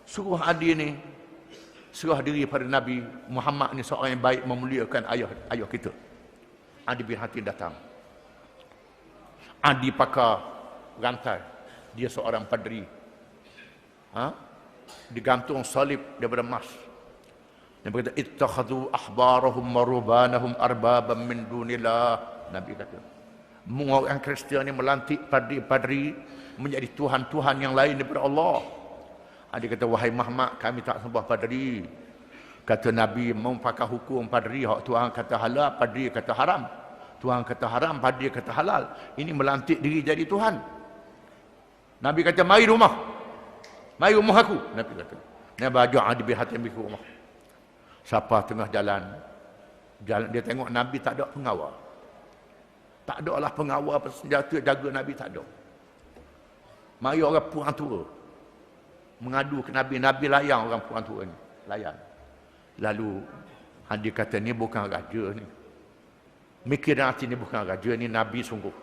Suruh Adi ni serah diri pada Nabi Muhammad ni seorang yang baik, memuliakan ayah kita. Adi bin Hatim datang. Adi pakai rantai. Dia seorang padri. Digantung salib daripada emas. Nabi kata, ittakhadhu ahbarahum wa rubanahum arbaban min dunillah. Nabi kata, orang Kristian ni melantik padri-padri menjadi tuhan-tuhan yang lain daripada Allah. Dia kata, wahai Muhammad, kami tak sembah padri. Kata Nabi, mau pakai hukum padri, hak Tuhan kata halal, padri kata haram. Tuhan kata haram, padri kata halal. Ini melantik diri jadi Tuhan. Nabi kata, mari rumah. Mari rumah aku. Nabi kata. Nabi ajak Adi bin Hatim pergi ke rumah. Siapa tengah jalan, dia tengok Nabi tak ada pengawal. Tak ada lah pengawal bersenjata jaga Nabi, tak ada. Mari orang puan tua mengadu ke Nabi. Nabi layan orang puan tua ni. Layan. Lalu dia kata, ni bukan raja ni. Mikir hati ni bukan raja ni, Nabi sungguh.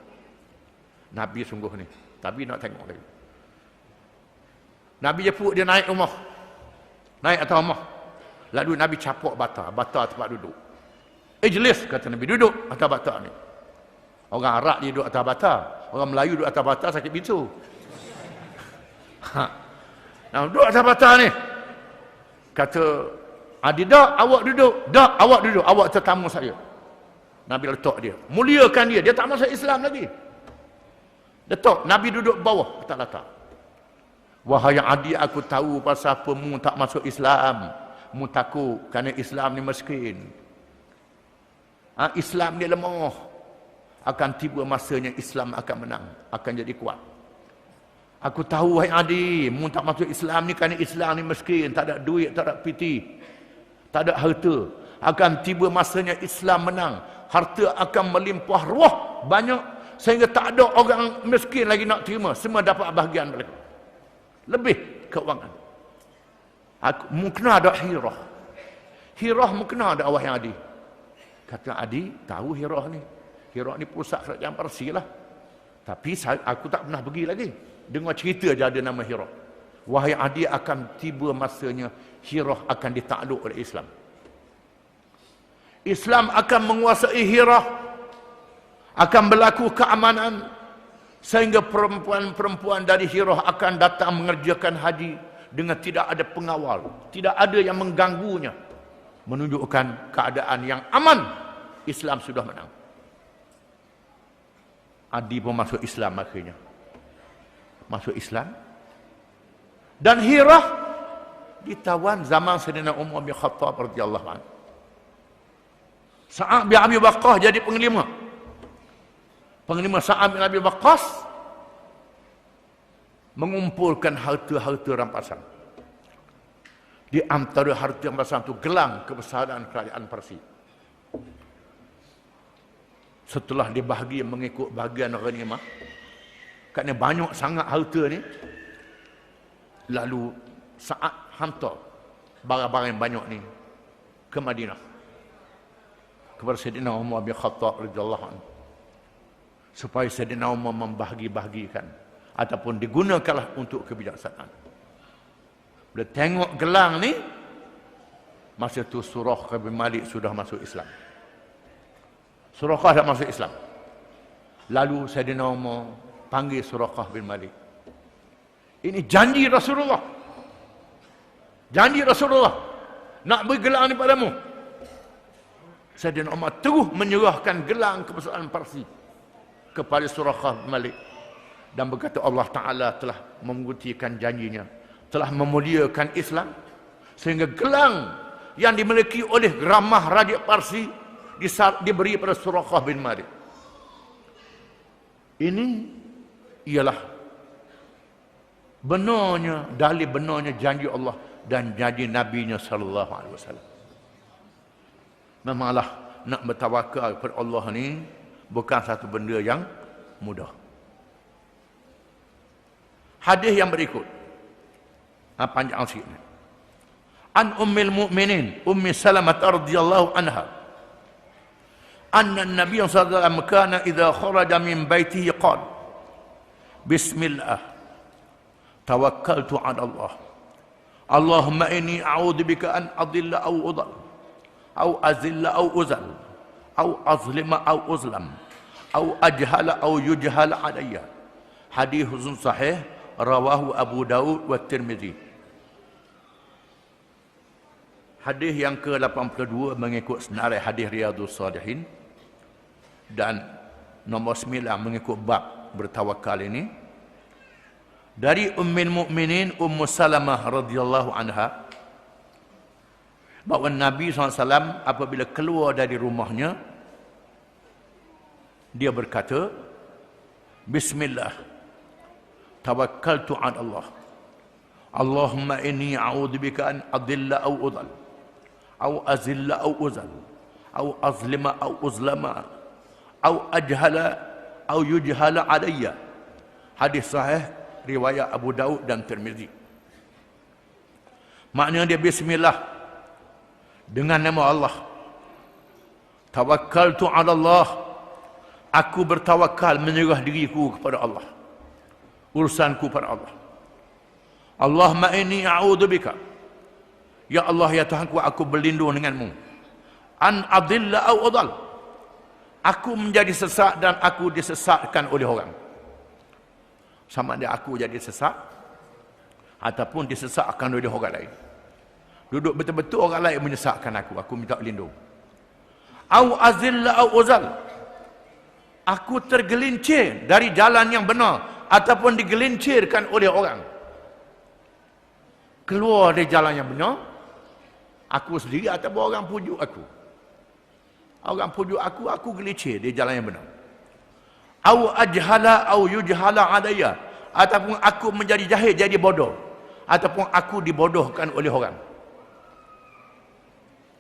Nabi sungguh ni. Tapi nak tengok lagi. Nabi jepuk dia naik rumah. Naik atas rumah. Lalu Nabi capuk bata tempat duduk. Ijlis, kata Nabi, duduk atas bata ni. Orang Arab dia duduk atas bata. Orang Melayu duduk atas bata sakit pintu. Nah, duduk atas bata ni. Kata Adi, dak awak duduk. Dak awak duduk. Awak tetamu saya. Nabi letak dia. Muliakan dia. Dia tak masuk Islam lagi. Letak. Nabi duduk bawah. Tak letak. Wahai Adi, aku tahu pasal apa mu tak masuk Islam. Mu takut kerana Islam ni miskin. Islam ni lemah. Akan tiba masanya Islam akan menang. Akan jadi kuat. Aku tahu, wahai Adi, mu tak masuk Islam ni kerana Islam ni miskin. Tak ada duit, tak ada piti. Tak ada harta. Akan tiba masanya Islam menang. Harta akan melimpah ruah banyak. Sehingga tak ada orang miskin lagi nak terima. Semua dapat bahagian mereka. Lebih keuangan. Mu kena ada hirah. Hirah mu kena ada, wahai Adi. Kata Adi, tahu Hira ni. Hira ni pusat kerajaan Parsi lah. Tapi aku tak pernah pergi lagi. Dengar cerita je ada nama Hira. Wahai Adi, akan tiba masanya Hira akan ditakluk oleh Islam. Islam akan menguasai Hira. Akan berlaku keamanan. Sehingga perempuan-perempuan dari Hira akan datang mengerjakan haji dengan tidak ada pengawal. Tidak ada yang mengganggunya. Menunjukkan keadaan yang aman. Islam sudah menang. Adi pun masuk Islam akhirnya. Masuk Islam. Dan Hira ditawan zaman Sayyidina Umar bin Khattab radhiyallahu anhu. Sa'ad bin Abi Waqqas jadi penglima. Penglima Sa'ad bin Abi Waqqas mengumpulkan harta-harta rampasan. Di antara harta rampasan itu gelang kebesaran kerajaan Parsi. Setelah dibahagi mengikut bahagian ghanimah, kerana banyak sangat harta ni, lalu Sa'ad hantar barang-barang yang banyak ni ke Madinah kepada Sayyidina Umar bin Khattab radhiyallahu anhu, supaya Sayyidina Umar membahagi-bahagikan ataupun digunakanlah untuk kebijaksanaan. Bila tengok gelang ni, masa tu Suraqah bin Malik sudah masuk Islam. Suraqah dah masuk Islam. Lalu Sayyidina Umar panggil Suraqah bin Malik. Ini janji Rasulullah. Janji Rasulullah. Nak beri gelang ni padamu. Sayyidina Umar terus menyerahkan gelang kebesaran Parsi kepada Suraqah bin Malik. Dan berkata Allah Ta'ala telah membuktikan janjinya. Telah memuliakan Islam. Sehingga gelang yang dimiliki oleh Ramah Raja Parsi diberi pada Suraqah bin Malik. Ini ialah benarnya, dalil benarnya janji Allah dan janji Nabi-Nya sallallahu alaihi wasallam. Memanglah nak bertawakal kepada Allah ni bukan satu benda yang mudah. Hadis yang berikut. Panjang sikit ni. An Ummul Mukminin Ummi Salamah radhiyallahu anha anna an-nabiy sallallahu alaihi wasallam kana idza kharaja min baitihi qala bismillah tawakkaltu 'ala Allah Allahumma inni a'udzu bika an adilla aw udall aw azilla aw uzal aw azlima aw uzlam aw ajhala aw yujhala alayya. Hadis sahih rawahu Abu Daud wa Tirmizi. Hadis yang ke-82 mengikut senarai hadis Riyadhus Shalihin dan nombor 9 mengikut bab bertawakal ini dari Ummul Mukminin Ummu Salamah radhiyallahu anha bahawa Nabi SAW apabila keluar dari rumahnya dia berkata bismillah tawakkaltu 'ala Allah Allahumma inni a'udzubika an adilla aw udall aw azilla aw uzal aw azlima aw uzlama aw ajhala aw yujhala alayya. Hadis sahih riwayat Abu Daud dan Tirmizi. Maknanya dia bismillah dengan nama Allah. Tawakkaltu 'ala Allah. Aku bertawakal menyerah diriku kepada Allah. Urusanku pada Allah. Allahumma inni a'udzubika. Ya Allah ya Tuhanku, aku berlindung denganmu. An adilla aw udall. Aku menjadi sesat dan aku disesatkan oleh orang. Sama ada aku jadi sesat ataupun disesatkan oleh orang lain. Duduk betul-betul orang lain menyesatkan aku minta berlindung. Aw azilla aw uzal. Aku tergelincir dari jalan yang benar ataupun digelincirkan oleh orang. Keluar dari jalan yang benar, aku sendiri ataupun orang pujuk aku. Orang pujuk aku gelincir di jalan yang benar. Au ajhala au yujhala alayya, ataupun aku menjadi jahil, jadi bodoh, ataupun aku dibodohkan oleh orang.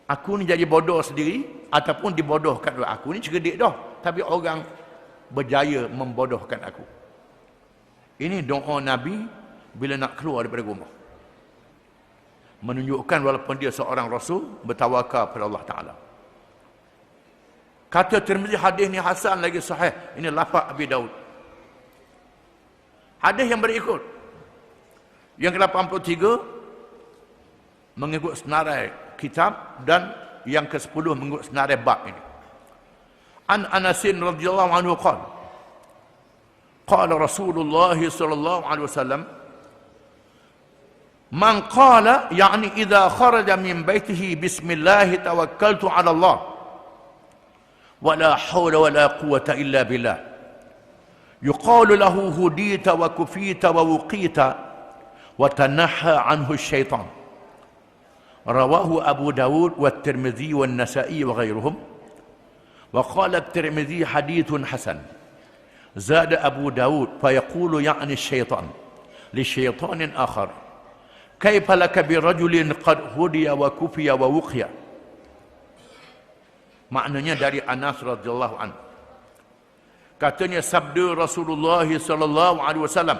Aku ni jadi bodoh sendiri ataupun dibodohkan oleh aku ni cerdik dah, tapi orang berjaya membodohkan aku. Ini doa Nabi bila nak keluar daripada rumah. Menunjukkan walaupun dia seorang rasul bertawakal kepada Allah Taala. Kata Tirmizi, hadis ni hasan lagi sahih. Ini lafaz Abi Daud. Hadis yang berikut. Yang ke-83 mengikut senarai kitab, dan yang ke-10 mengikut senarai bab ini. An Anasin radhiyallahu anhu qala qala Rasulullah sallallahu alaihi wasallam man qala yani idza kharaja min baitihi bismillah tawakkaltu ala Allah wala hawla wala quwwata illa billah yuqalu lahu hudita wa kufita wa wuqita wa tanaha anhu syaitan. Rawahu Abu Dawud wa Tirmidzi wa Nasa'i wa ghairuhum. Wa qala Tirmidzi hadithun hasan. Zada Abu Dawud fa yaqulu ya'ni syaitan li syaitanin akhar kaifa laka bi rajulin qad hudiya wa kufiya wa wuqiya. Maknanya dari Anas radhiyallahu anhu. Katanya sabda Rasulullah sallallahu alaihi wasallam,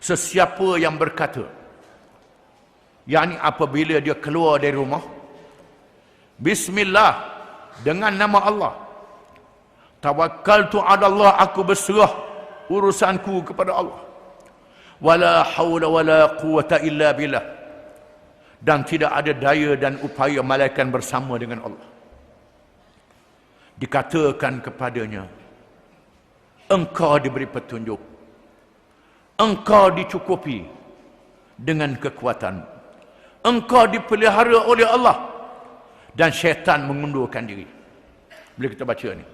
sesiapa yang berkata, yakni apabila dia keluar dari rumah, bismillah, dengan nama Allah, tawakkaltu ala Allah, aku berserah urusanku kepada Allah, wala haula wala quwwata illa billah, dan tidak ada daya dan upaya melainkan bersama dengan Allah. Dikatakan kepadanya, engkau diberi petunjuk, engkau dicukupi dengan kekuatan, engkau dipelihara oleh Allah, dan syaitan mengundurkan diri. Bila kita baca ni,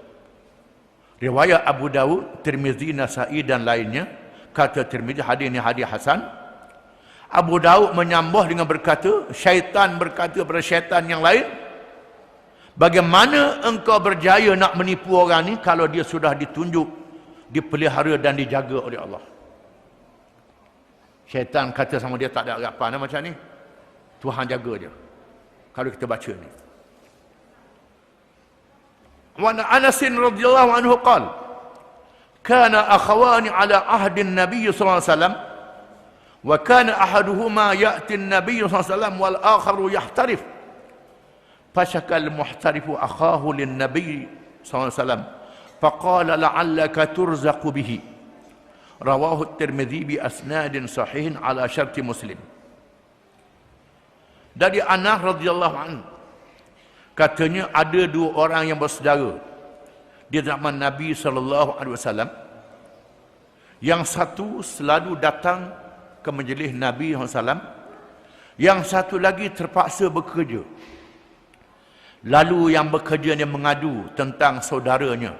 riwayat Abu Dawud, Tirmizi, Nasa'i dan lainnya, kata Tirmizi hadis ini hadis hasan. Abu Dawud menyambung dengan berkata, syaitan berkata kepada syaitan yang lain, bagaimana engkau berjaya nak menipu orang ni kalau dia sudah ditunjuk, dipelihara dan dijaga oleh Allah. Syaitan kata sama dia, tak ada harapan macam ni, Tuhan jaga dia. Kalau kita baca ni, wa Anas radhiyallahu anhu qala kana akhawani ala ahdi an-nabiy sallallahu alaihi wasallam wa kana ahaduhuma ya'ti an-nabiy sallallahu alaihi wasallam wal akharu yahtarif fashakal muhtarifu akhahu lin-nabiy sallallahu alaihi wasallam faqala la'allaka turzaqu bihi. Rawahu at-Tirmidzi bi asnadin sahihin ala syarti Muslim. Dari Anas radhiyallahu anhu, katanya ada dua orang yang bersaudara di zaman Nabi sallallahu alaihi wasallam. Yang satu selalu datang ke majlis Nabi sallallahu alaihi wasallam, yang satu lagi terpaksa bekerja. Lalu yang bekerja ni mengadu tentang saudaranya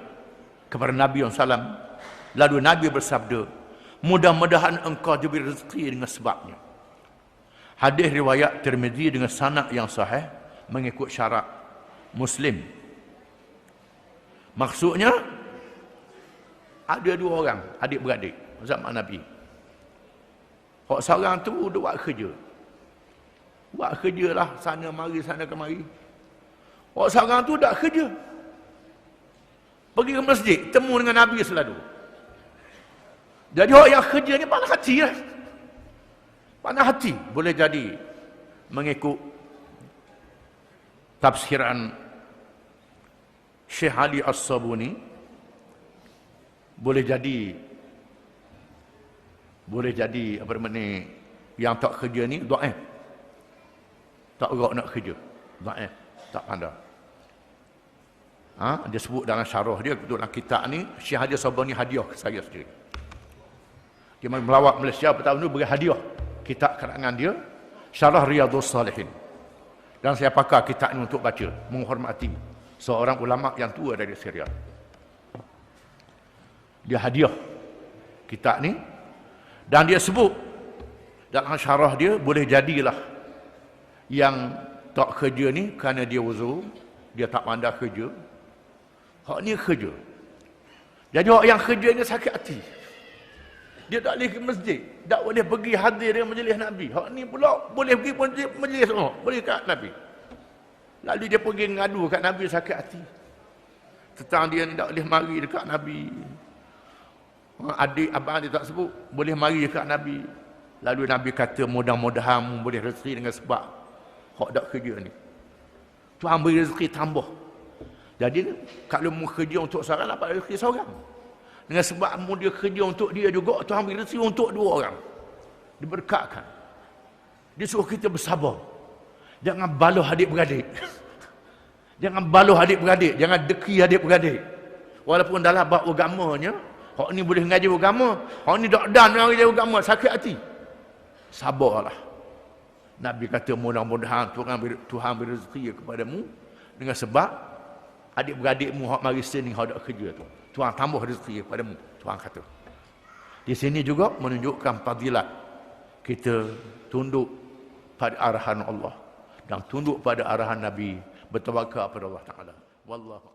kepada Nabi sallallahu alaihi wasallam. Lalu Nabi bersabda, mudah-mudahan engkau diberi rezeki dengan sebabnya. Hadis riwayat Tirmizi dengan sanad yang sahih mengikut syarat Muslim. Maksudnya ada dua orang adik-beradik zaman Nabi. Hak seorang tu duk buat kerja. Buat kerjalah sana kemari. Hak seorang tu tak kerja. Pergi ke masjid, temu dengan Nabi selalu. Jadi orang yang kerja ni panas hati lah. Panas hati. Boleh jadi mengikut tafsiran Syekh Ali As-Sabuni, boleh jadi apa namanya, yang tak kerja ni dhaif. Tak gerak nak kerja. Dhaif, tak pandai. Dia sebut dalam syarah dia, dalam kitab ni, Syekh Ali As-Sabuni hadiah ke saya sendiri. Dia melawat Malaysia bertahun tu, beri hadiah kitab karangan dia, Syarah Riyadhus Salihin. Dan saya pakai kitab ini untuk baca, menghormati seorang ulama yang tua dari Syria. Dia hadiah kitab ni, dan dia sebut dalam syarah dia, boleh jadilah yang tak kerja ni kerana dia uzur, dia tak pandai kerja. Hak ni kerja. Jadi orang yang kerja ni sakit hati. Dia tak boleh ke masjid, tak boleh pergi hadir dengan majlis Nabi. Hak ni pula boleh pergi majlis semua, boleh kat Nabi. Lalu dia pergi ngadu kat Nabi, sakit hati tentang dia tak boleh mari dekat Nabi. Adik abang dia tak sebut, boleh mari dekat Nabi. Lalu Nabi kata, mudah-mudahan boleh rezeki dengan sebab hak tak kerja ni. Tuhan beri rezeki tambah. Jadi kalau mu kerja untuk seorang, dapat rezeki seorang. Dengan sebab mu dia kerja untuk dia juga, Tuhan beri rezeki untuk dua orang. Diberkatkan. Dia suruh kita bersabar. Jangan baloh adik-beradik. Jangan baloh adik-beradik. Jangan deki adik-beradik. Walaupun dalam bab agamanya, hak ni boleh mengaji agama, hak ni tak dan mengaji agama, sakit hati. Sabarlah. Nabi kata mudah-mudahan Tuhan beri rezeki kepadamu dengan sebab adik-beradikmu hak mari sini hak dak kerja tu. Tuhan tambah rezeki kepadamu. Tuhan kata. Di sini juga menunjukkan fadilat kita tunduk pada arahan Allah dan tunduk pada arahan Nabi, bertawakal kepada Allah Taala. Wallahu